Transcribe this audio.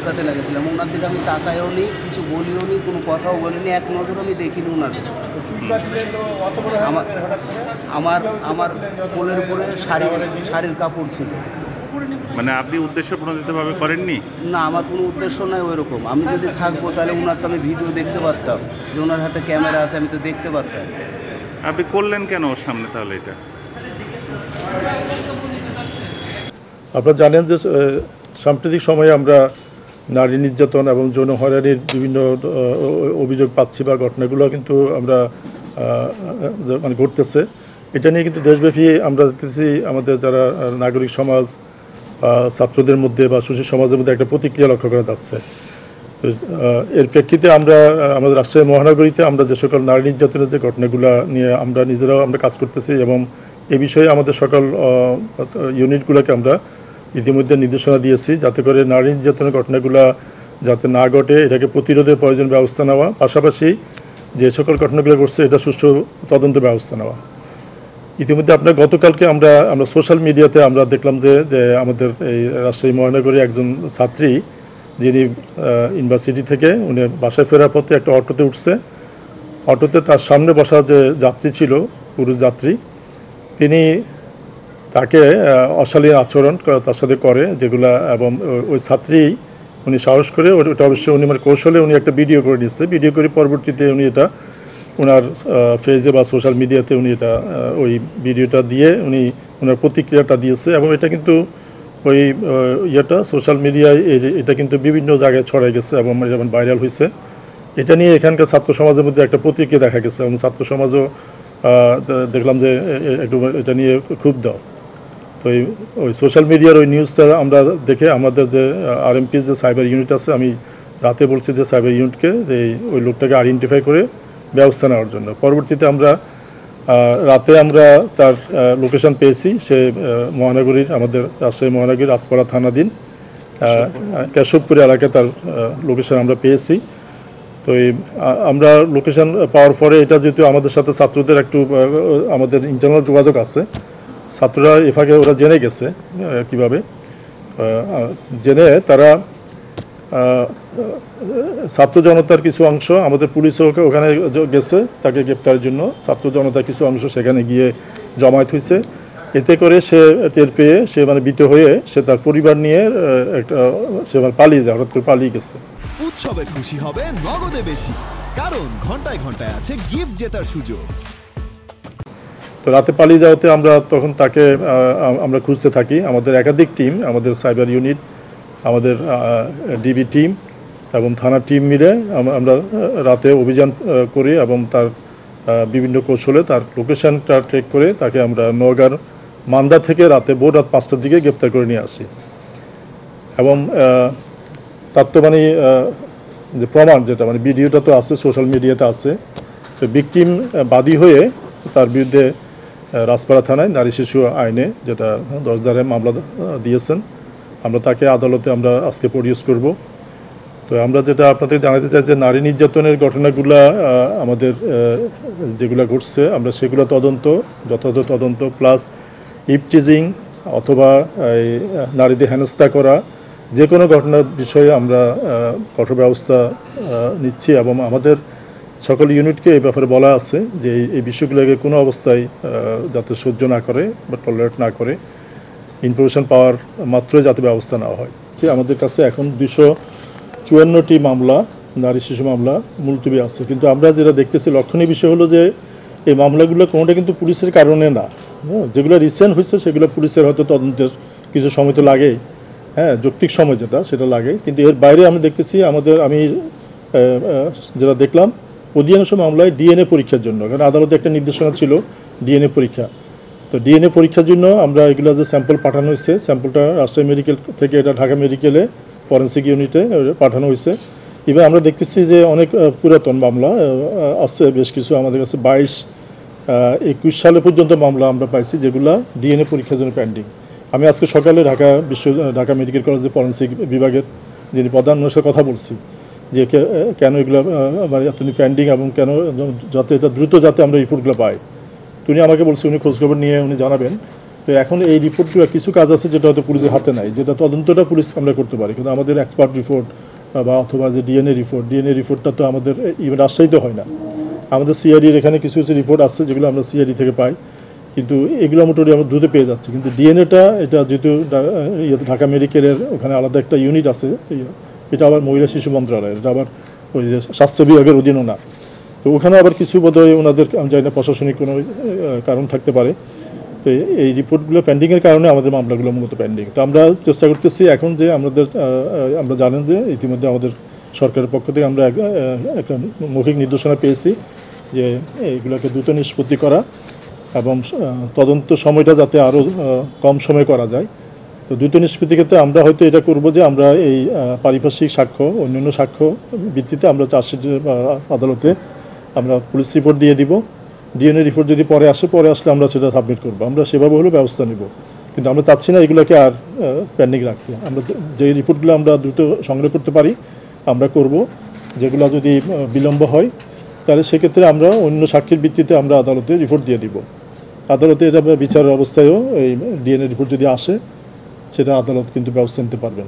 ঢুকাতে লাগেছিলাম। ওনার দিকে আমি তাকাইও নি, কিছু বলিও নি, কোনো কথাও বলিনি, এক নজর আমি দেখিনি ওনাদের। আমার আমার কোলের উপরে শাড়ির কাপড় ছিল। মানে আপনি উদ্দেশ্য প্রণোদিতভাবে করেননি? না, আমার কোনো উদ্দেশ্য নাই ওইরকম। আমি যদি থাকবো তাহলে ওনার তো আমি ভিডিও দেখতে পারতাম, যে ওনার হাতে ক্যামেরা আছে, আমি তো দেখতে পারতাম। আপনি করলেন কেন ওর সামনে তাহলে এটা? আপনারা জানেন যে সাম্প্রতিক সময়ে আমরা নারী নির্যাতন এবং যৌন হয়রানির বিভিন্ন অভিযোগ পাচ্ছি বা ঘটনাগুলো কিন্তু আমরা মানে ঘটতেছে। এটা নিয়ে কিন্তু দেশব্যাপী আমরা দেখতেছি আমাদের যারা নাগরিক সমাজ ছাত্রদের মধ্যে বা সুশীল সমাজের মধ্যে একটা প্রতিক্রিয়া লক্ষ্য করা যাচ্ছে। তো এর প্রেক্ষিতে আমরা আমাদের রাজশাহী মহানগরীতে আমরা যে সকল নারী নির্যাতনের যে ঘটনাগুলো নিয়ে আমরা নিজেরাও আমরা কাজ করতেছি এবং এ বিষয়ে আমাদের সকল ইউনিটগুলোকে আমরা ইতিমধ্যে নির্দেশনা দিয়েছি যাতে করে নারী নির্যাতনের ঘটনাগুলো যাতে না ঘটে এটাকে প্রতিরোধের প্রয়োজন ব্যবস্থা নেওয়া, পাশাপাশি যে সকল ঘটনাগুলো ঘটছে এটা সুষ্ঠু তদন্ত ব্যবস্থা নেওয়া। ইতিমধ্যে আপনার গতকালকে আমরা সোশ্যাল মিডিয়াতে আমরা দেখলাম যে আমাদের এই রাজশাহী মহানগরী একজন ছাত্রী যিনি ইউনিভার্সিটি থেকে উনি বাসায় ফেরার পথে একটা অটোতে উঠছে। অটোতে তার সামনে বসা যে যাত্রী ছিল, পুরুষ যাত্রী, তিনি তাকে অশালীন আচরণ তার সাথে করে যেগুলা, এবং ওই ছাত্রী উনি সাহস করে ওটা অবশ্যই উনি মানে কৌশলে উনি একটা ভিডিও করে নিচ্ছে। ভিডিও করে পরবর্তীতে উনি এটা ওনার ফেসে বা সোশ্যাল মিডিয়াতে উনি এটা ওই ভিডিওটা দিয়ে উনি ওনার প্রতিক্রিয়াটা দিয়েছে এবং এটা কিন্তু ওই ইয়েটা সোশ্যাল মিডিয়ায় এটা কিন্তু বিভিন্ন জায়গায় ছড়াই গেছে এবং যেমন ভাইরাল হয়েছে। এটা নিয়ে এখানকার ছাত্র সমাজের মধ্যে একটা প্রতিক্রিয়া দেখা গেছে এবং ছাত্র সমাজও দেখলাম যে একটু এটা নিয়ে ক্ষুব্ধ। তো ওই সোশ্যাল মিডিয়ার ওই নিউজটা আমরা দেখে আমাদের যে আরএমপির যে সাইবার ইউনিট আছে, আমি রাতে বলছি যে সাইবার ইউনিটকে যে ওই লোকটাকে আইডেন্টিফাই করে ব্যবস্থা নেওয়ার জন্য। পরবর্তীতে আমরা রাতে আমরা তার লোকেশন পেয়েছি। সে মহানগরীর আমাদের রাজশাহী মহানগরীর আসপাড়া থানাধীন কেশবপুর এলাকায় তার লোকেশন আমরা পেয়েছি। তো আমরা লোকেশন পাওয়ার পরে এটা যেহেতু আমাদের সাথে ছাত্রদের একটু আমাদের ইন্টারনাল যোগাযোগ আছে, ছাত্ররা এফাকে ওরা জেনে গেছে কিভাবে জেনে তারা ছাত্র জনতার কিছু অংশ আমাদের পুলিশও ওখানে গেছে তাকে গ্রেপ্তারের জন্য। ছাত্র জনতার কিছু অংশ সেখানে গিয়ে জমায়েত হয়েছে। এতে করে সে টের পেয়ে সে মানে ভীত হয়ে সে তার পরিবার নিয়ে সে মানে পালিয়ে যায়, হঠাৎ করে পালিয়ে গেছে। উৎসবে খুশি হবে নগদে বেশি, কারণ ঘন্টায় ঘন্টায় আছে গিফট জেতার সুযোগ। তো রাতে পালিয়ে যাওয়াতে আমরা তখন তাকে আমরা খুঁজতে থাকি। আমাদের একাধিক টিম, আমাদের সাইবার ইউনিট, আমাদের ডিবি টিম এবং থানার টিম মিলে আমরা রাতে অভিযান করি এবং তার বিভিন্ন কৌশলে তার লোকেশনটা ট্রেক করে তাকে আমরা নওগাঁর মান্দা থেকে রাতে ভোর রাত 5টার দিকে গ্রেপ্তার করে নিয়ে আসি। এবং তার তো মানে যে প্রমাণ যেটা মানে ভিডিওটা তো আছে, সোশ্যাল মিডিয়াতে আছে। তো ভিকটিম বাদী হয়ে তার বিরুদ্ধে রাজপাড়া থানায় নারী শিশু আইনে যেটা 10 ধারায় মামলা দিয়েছেন, আমরা তাকে আদালতে আমরা আজকে প্রডিউস করব। তো আমরা যেটা আপনাদের জানাতে চাই যে নারী নির্যাতনের ঘটনাগুলো আমাদের যেগুলো ঘটছে আমরা সেগুলো যথাযথ তদন্ত প্লাস ইপটিজিং অথবা নারীদের হেনস্থা করা যে কোনো ঘটনার বিষয়ে আমরা কঠোর ব্যবস্থা নিচ্ছি এবং আমাদের সকল ইউনিটকে এই ব্যাপারে বলা আছে যে এই বিষয়গুলোকে কোনো অবস্থায় যাতে সহ্য না করে বা টলারেট না করে, ইনফরমেশন পাওয়ার মাত্রই যাতে ব্যবস্থা নেওয়া হয়। আমাদের কাছে এখন 254টি মামলা, নারী শিশু মামলা মুলতবি আছে। কিন্তু আমরা যেটা দেখতেছি লক্ষণীয় বিষয় হলো যে এই মামলাগুলো কোনোটা কিন্তু পুলিশের কারণে না, যেগুলো রিসেন্ট হয়েছে সেগুলো পুলিশের হয়তো তদন্তের কিছু সময় তো লাগেই, যৌক্তিক সময় সেটা লাগে। কিন্তু এর বাইরে আমি দেখতেছি আমি যেটা দেখলাম অধিকাংশ মামলায় ডিএনএ পরীক্ষার জন্য, কারণ আদালতে একটা নির্দেশনা ছিল ডিএনএ পরীক্ষা। তো ডিএনএ পরীক্ষার জন্য আমরা এগুলো যে স্যাম্পল পাঠানো হয়েছে, স্যাম্পলটা রাজশাহী মেডিকেল থেকে এটা ঢাকা মেডিকেলে ফরেন্সিক ইউনিটে পাঠানো হয়েছে। এবার আমরা দেখতেছি যে অনেক পুরাতন মামলা আছে, বেশ কিছু আমাদের কাছে 22-21 সালে পর্যন্ত মামলা আমরা পাইছি যেগুলো ডিএনএ পরীক্ষার জন্য পেন্ডিং। আমি আজকে সকালে ঢাকা মেডিকেল কলেজের ফরেন্সিক বিভাগের যিনি প্রধান সাথে কথা বলছি যে কেন এগুলো মানে এতদিন পেন্ডিং এবং কেন যাতে এটা দ্রুত যাতে আমরা রিপোর্টগুলো পাই। উনি আমাকে বলছে উনি খোঁজখবর নিয়ে উনি জানাবেন। তো এখন এই রিপোর্টগুলো কিছু কাজ আছে যেটা হয়তো পুলিশের হাতে নাই, যেটা তদন্তটা পুলিশ আমরা করতে পারি, কিন্তু আমাদের এক্সপার্ট রিপোর্ট বা অথবা যে ডিএনএ রিপোর্টটা তো আমাদের ইভেন রাজশাহীতে হয় না। আমাদের সিআইডির এখানে কিছু কিছু রিপোর্ট আছে যেগুলো আমরা সিআইডি থেকে পাই, কিন্তু এগুলো মোটামুটি আমরা দ্রুত পেয়ে যাচ্ছি। কিন্তু ডিএনএটা এটা যেহেতু ঢাকা মেডিকেলের ওখানে আলাদা একটা ইউনিট আছে, এটা আবার মহিলা শিশু মন্ত্রণালয়, এটা আবার ওই যে স্বাস্থ্য বিভাগের অধীনও না। তো ওখানে আবার কিছু বোধহয় ওনাদের আমি জানি না প্রশাসনিক কোনো কারণ থাকতে পারে। তো এই রিপোর্টগুলো পেন্ডিংয়ের কারণে আমাদের মামলাগুলো মূলত পেন্ডিং। তো আমরা চেষ্টা করতেছি এখন যে আমরা জানেন যে ইতিমধ্যে আমাদের সরকারের পক্ষ থেকে আমরা একটা মৌখিক নির্দেশনা পেয়েছি যে এইগুলোকে দ্রুত নিষ্পত্তি করা এবং তদন্ত সময়টা যাতে আরও কম সময়ে করা যায়। তো দ্রুত নিষ্পত্তির ক্ষেত্রে আমরা হয়তো এটা করব যে আমরা এই পারিপার্শ্বিক সাক্ষ্য, অন্যান্য সাক্ষ্য ভিত্তিতে আমরা চার্জশিটের আদালতে আমরা পুলিশ রিপোর্ট দিয়ে দিব। ডিএনএ রিপোর্ট যদি পরে আসলে আমরা সেটা সাবমিট করবো, আমরা সেভাবে হলেও ব্যবস্থা নিব। কিন্তু আমরা চাচ্ছি না এগুলোকে আর পেন্ডিং রাখতে। আমরা যে রিপোর্টগুলো আমরা দ্রুত সংগ্রহ করতে পারি আমরা করব, যেগুলো যদি বিলম্ব হয় তাহলে সেক্ষেত্রে আমরা অন্য সাক্ষীর ভিত্তিতে আমরা আদালতে রিপোর্ট দিয়ে দিব। আদালতে এটা বিচারের অবস্থায়ও এই ডিএনএ রিপোর্ট যদি আসে সেটা আদালত কিন্তু ব্যবস্থা নিতে পারবেন।